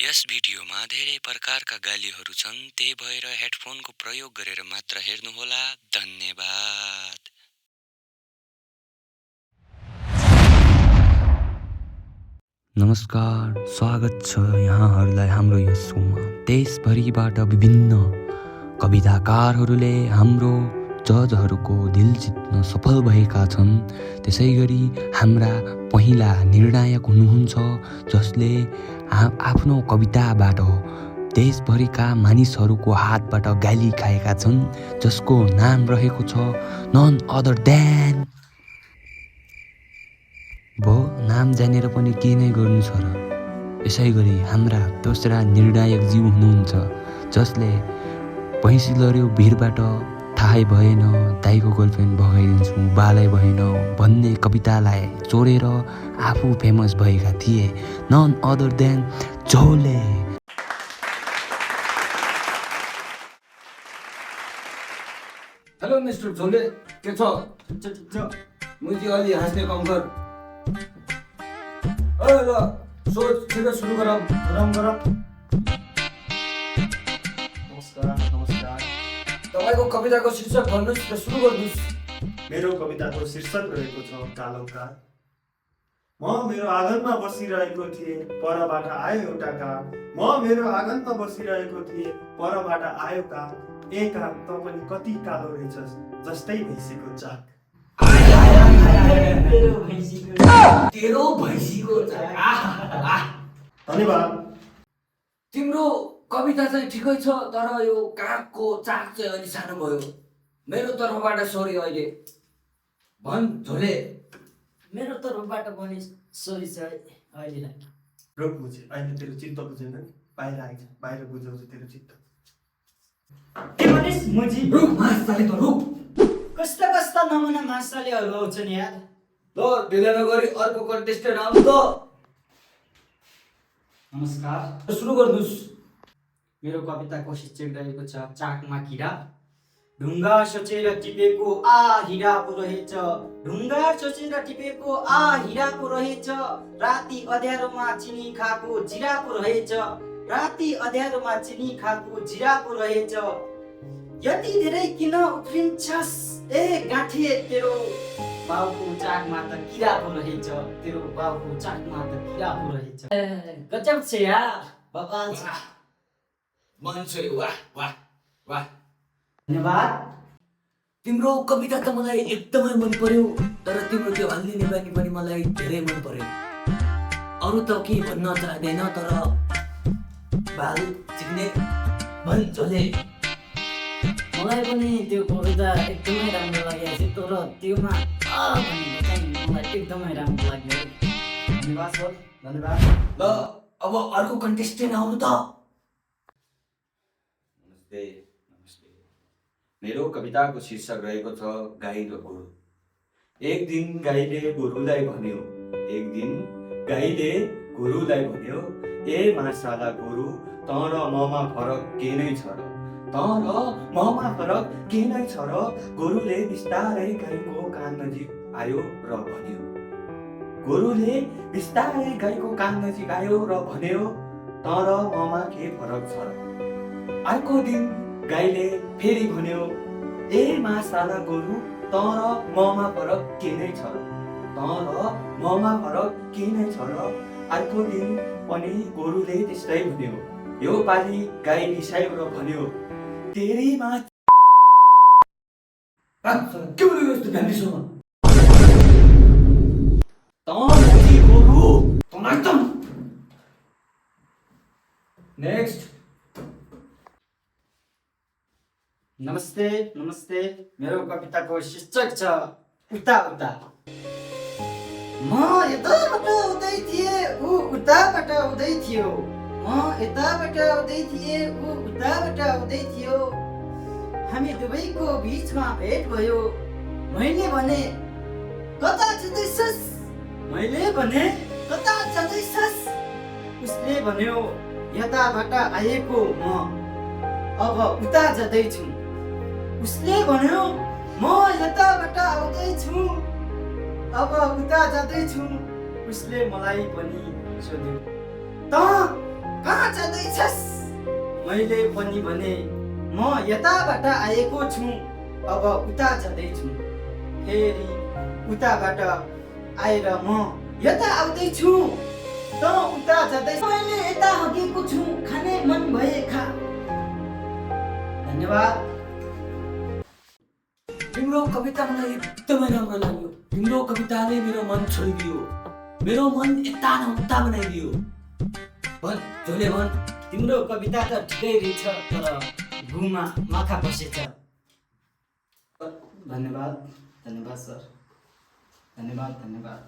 यस भिडियोमा धेरै प्रकारका गालीहरू छन्, त्यही भएर हेडफोनको प्रयोग गरेर मात्र हेर्नुहोला। धन्यवाद। नमस्कार, स्वागत छ यहाँहरूलाई हाम्रो यस शोमा। देशभरिबाट विभिन्न कविताकारहरूले हाम्रो जजहरूको दिल जित्न सफल भएका छन्। त्यसैगरी हाम्रा पहिला निर्णायक हुनुहुन्छ जसले आफ्नो कविताबाट देशभरिका मानिसहरूको हातबाट गाली खाएका छन्, जसको नाम रहेको छ नन अदर देन। नाम जानेर पनि के नै गर्नु छ र। यसैगरी हाम्रा दोस्रा निर्णायक जीव हुनुहुन्छ जसले भैँसी लड्यो भिरबाट थाहै भएन, दाइको गर्लफ्रेन्ड भगाइदिन्छु बालै भएन भन्ने कवितालाई चोरेर आफू फेमस भएका थिए। नन अदर देन झोले। हेलो मिस्टर झोले, के छ? मुजी अलि हाँस्ने कम गर। ल सोच छिटो सुरु गरौँ। नमस्कार। तपाईँको कविताको शीर्षक भन्नुहोस् र सुरु गर्नुहोस्। मेरो कविताको शीर्षक रहेको छ कालो काग। म मेरो आँगनमा बसिरहेको थिएँ, परबाट आयो एउटा काग। म मेरो आँगनमा बसिरहेको थिएँ, परबाट आयो काग। ए काग, तँ पनि कति कालो रहेछस्, जस्तै भैँसीको चाक। तेरो भैँसीको धन्यवाद। तिम्रो कविता चाहिँ ठिकै छ, तर यो कागको चाक चाहिँ अलि सानो भयो। मेरो तर्फबाट सरी। अहिले भन् झोले। मेरो तर्फबाट पनि सरी छ अहिलेलाई। रोक बुझे, अहिले तेरो चित्त बुझेन नि, बाहिर आइज, बाहिर बुझाउँछु तेरो चित्त। के भनिस् मुजी? रुक मास्ताले त रुक। कस्ता कस्ता नमुना मासालेहरू आउँछन् यार। ल ढिला नगरी अर्को कन्टेस्टेन्ट आउनु त। नमस्कार। सुरु गर्नुहोस्। मेरो कविताको शीर्षक रहेको छ चाकमा किरा। ढुङ्गा सोचेर टिपेको आ हिरा पो रहेछ। ढुङ्गा सोचेर टिपेको आ हिरा पो रहेछ। राति अँध्यारोमा चिनी खाएको जिरा पो रहेछ। राति अँध्यारोमा चिनी खाएको जिरा पो रहेछ। यति धेरै किन उफ्रिन्छस् ए गाँठे, तेरो बाउको चाकमा त किरा पो रहेछ। तेरो बाउको चाकमा त किरा पो रहेछ। गजब छ यार, बवाल छ। मान्छे वाह वाह वाह। धन्यवाद। तिम्रो कविता त मलाई एकदमै मन पर्यो, तर तिम्रो त्यो हल्दी नेपाली पनि मलाई धेरै मन पर्यो। अरू त के भन्न चाहँदैन, तर बाल चिक्ने भन् झोले। मलाई पनि त्यो कविता एकदमै राम्रो लागेको थियो, तर त्योमा भनेको चाहिँ मलाई एकदमै राम्रो लाग्यो। धन्यवाद सर, धन्यवाद। ल अब अर्को कन्टेस्टेन्ट आउनु त। नमस्ते। मेरो कविताको शीर्षक रहेको छ गाई र गोरु। एक दिन गाईले गोरुलाई भन्यो, ए माछाला गोरु, तँ र ममा फरक के नै छ र? गोरुले बिस्तारै गाईको कान नजिक आयो र भन्यो, तँ र ममा के फरक छ र? अर्को दिन गाईले फेरि भन्यो, ए माछाला गोरु, तँ र ममा फरक के नै छ र? अर्को दिन पनि गोरुले त्यस्तै भन्यो। यो पालि गाई रिसायो र भन्यो, तेरी मा के बोल्यो यस्तो भ्यान्दिसम्म? गोरु। नेक्स्ट। नमस्ते। मेरो कविताको शीर्षक छ उता उता। म यताबाट आउँदै थिएँ, ऊ उताबाट आउँदै थियो। म यताबाट आउँदै थिएँ, ऊ उताबाट आउँदै थियो। हामी दुवैको बिचमा भेट भयो। मैले भने कता जाँदैछस्? उसले भन्यो यताबाट आएको म अब उता जाँदैछु। उसले भन्यो म यताबाट आउँदैछु अब उता जाँदैछु। उसले मलाई पनि सोध्यो, त कहाँ जाँदैछस्? मैले पनि भने म यताबाट आएको छु, अब उता जाँदैछु। फेरि उताबाट आएर म यता आउँदैछु, त उता जाँदैछु। मैले यता हगेको छु, खाने मन भए खा। धन्यवाद। तिम्रो कविता मलाई एकदमै राम्रो लाग्यो। तिम्रो कविताले मेरो मन छोइदियो, मेरो मन यता न उता बनाइदियो। भन झोले भन। तिम्रो कविता त ठिकै रहेछ, तर घुमा माखा बसेछ। धन्यवाद, धन्यवाद सर, धन्यवाद, धन्यवाद।